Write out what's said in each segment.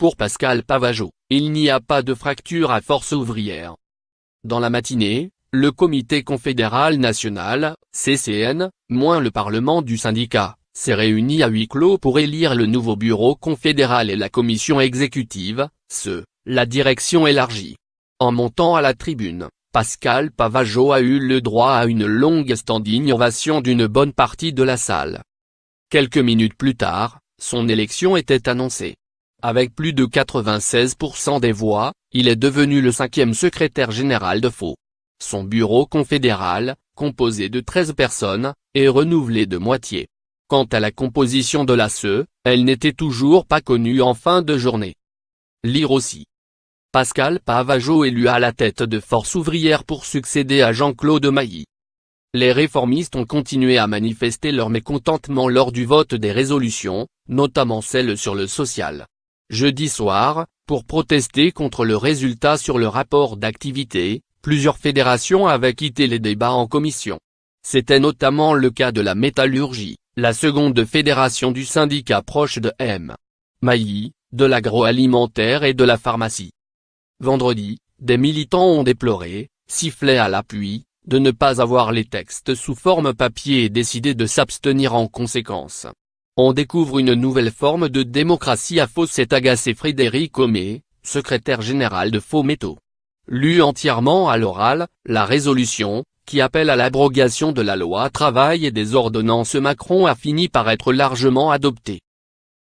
Pour Pascal Pavageau, il n'y a pas de fracture à Force ouvrière. Dans la matinée, le Comité confédéral national, CCN, moins le Parlement du syndicat, s'est réuni à huis clos pour élire le nouveau bureau confédéral et la commission exécutive, la direction élargie. En montant à la tribune, Pascal Pavageau a eu le droit à une longue standing ovation d'une bonne partie de la salle. Quelques minutes plus tard, son élection était annoncée. Avec plus de 96% des voix, il est devenu le 5e secrétaire général de FO. Son bureau confédéral, composé de 13 personnes, est renouvelé de moitié. Quant à la composition de la CE, elle n'était toujours pas connue en fin de journée. Lire aussi. Pascal Pavageau élu à la tête de Force ouvrière pour succéder à Jean-Claude Mailly. Les réformistes ont continué à manifester leur mécontentement lors du vote des résolutions, notamment celle sur le social. Jeudi soir, pour protester contre le résultat sur le rapport d'activité, plusieurs fédérations avaient quitté les débats en commission. C'était notamment le cas de la métallurgie, la seconde fédération du syndicat proche de M. Mailly, de l'agroalimentaire et de la pharmacie. Vendredi, des militants ont déploré, sifflet à l'appui, de ne pas avoir les textes sous forme papier et décidé de s'abstenir en conséquence. On découvre une nouvelle forme de démocratie à FO, s'est agacé Frédéric Homé, secrétaire général de FO Métaux. Lu entièrement à l'oral, la résolution, qui appelle à l'abrogation de la loi travail et des ordonnances Macron a fini par être largement adoptée.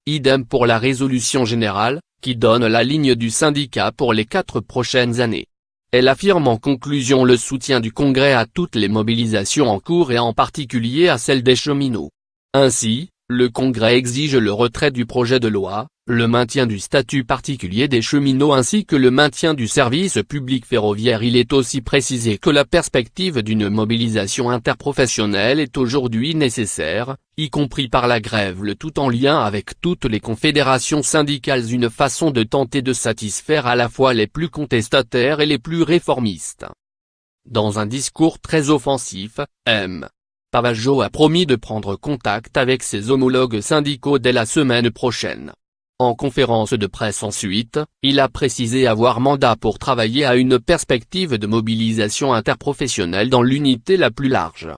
Idem pour la résolution générale, qui donne la ligne du syndicat pour les 4 prochaines années. Elle affirme en conclusion le soutien du Congrès à toutes les mobilisations en cours et en particulier à celle des cheminots. Ainsi, le Congrès exige le retrait du projet de loi, le maintien du statut particulier des cheminots ainsi que le maintien du service public ferroviaire. Il est aussi précisé que la perspective d'une mobilisation interprofessionnelle est aujourd'hui nécessaire, y compris par la grève, le tout en lien avec toutes les confédérations syndicales, une façon de tenter de satisfaire à la fois les plus contestataires et les plus réformistes. Dans un discours très offensif, M. Pavageau a promis de prendre contact avec ses homologues syndicaux dès la semaine prochaine. En conférence de presse ensuite, il a précisé avoir mandat pour travailler à une perspective de mobilisation interprofessionnelle dans l'unité la plus large.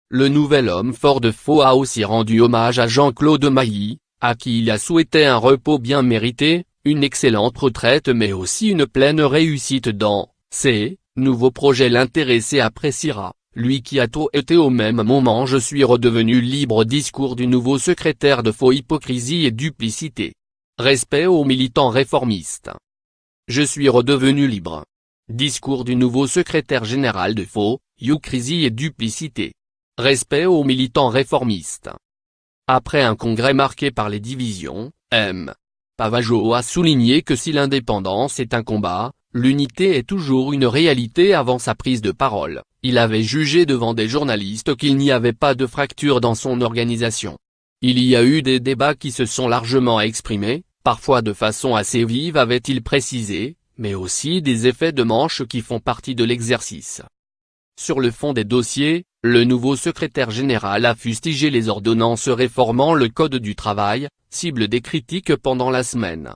Le nouvel homme fort de FO a aussi rendu hommage à Jean-Claude Mailly, à qui il a souhaité un repos bien mérité, une excellente retraite mais aussi une pleine réussite dans ses nouveaux projets. L'intéressé appréciera. Lui qui a tout été au même moment. Je suis redevenu libre. Discours du nouveau secrétaire de FO. Hypocrisie et duplicité. Respect aux militants réformistes. Je suis redevenu libre. Discours du nouveau secrétaire général de FO. Hypocrisie et duplicité. Respect aux militants réformistes. Après un congrès marqué par les divisions, M. Pavageau a souligné que si l'indépendance est un combat, l'unité est toujours une réalité. Avant sa prise de parole, il avait jugé devant des journalistes qu'il n'y avait pas de fracture dans son organisation. Il y a eu des débats qui se sont largement exprimés, parfois de façon assez vive avait-il précisé, mais aussi des effets de manche qui font partie de l'exercice. Sur le fond des dossiers, le nouveau secrétaire général a fustigé les ordonnances réformant le Code du travail, cible des critiques pendant la semaine.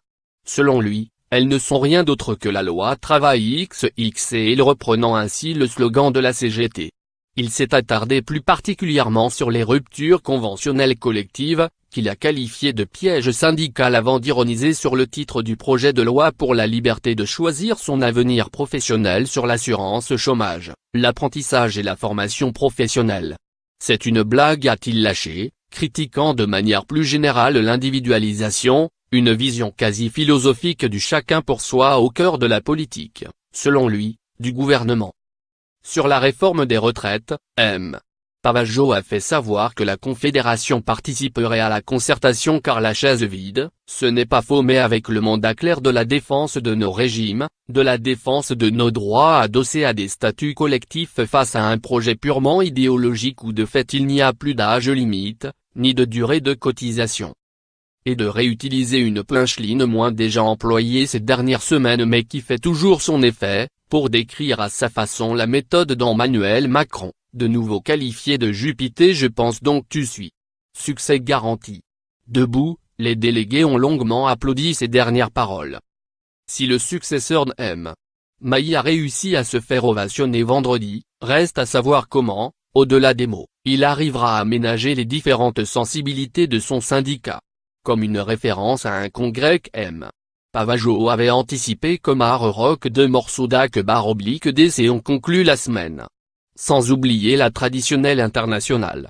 Selon lui, elles ne sont rien d'autre que la loi travail XXL, reprenant ainsi le slogan de la CGT. Il s'est attardé plus particulièrement sur les ruptures conventionnelles collectives, qu'il a qualifiées de piège syndical avant d'ironiser sur le titre du projet de loi pour la liberté de choisir son avenir professionnel sur l'assurance chômage, l'apprentissage et la formation professionnelle. C'est une blague, a-t-il lâché, critiquant de manière plus générale l'individualisation, une vision quasi philosophique du chacun pour soi au cœur de la politique, selon lui, du gouvernement. Sur la réforme des retraites, M. Pavageau a fait savoir que la Confédération participerait à la concertation car la chaise vide, ce n'est pas faux, mais avec le mandat clair de la défense de nos régimes, de la défense de nos droits adossés à des statuts collectifs face à un projet purement idéologique où de fait il n'y a plus d'âge limite, ni de durée de cotisation. Et de réutiliser une punchline moins déjà employée ces dernières semaines mais qui fait toujours son effet, pour décrire à sa façon la méthode d'Emmanuel Macron, de nouveau qualifié de Jupiter. Je pense donc tu suis. Succès garanti. Debout, Les délégués ont longuement applaudi ces dernières paroles. Si le successeur d'M. Mahi a réussi à se faire ovationner vendredi, reste à savoir comment, au-delà des mots, il arrivera à ménager les différentes sensibilités de son syndicat. Comme une référence à un congrès qu'M. Pavageau avait anticipé comme Hard Rock 2 morceaux d'Akbar /DC ont conclu la semaine. Sans oublier la traditionnelle internationale.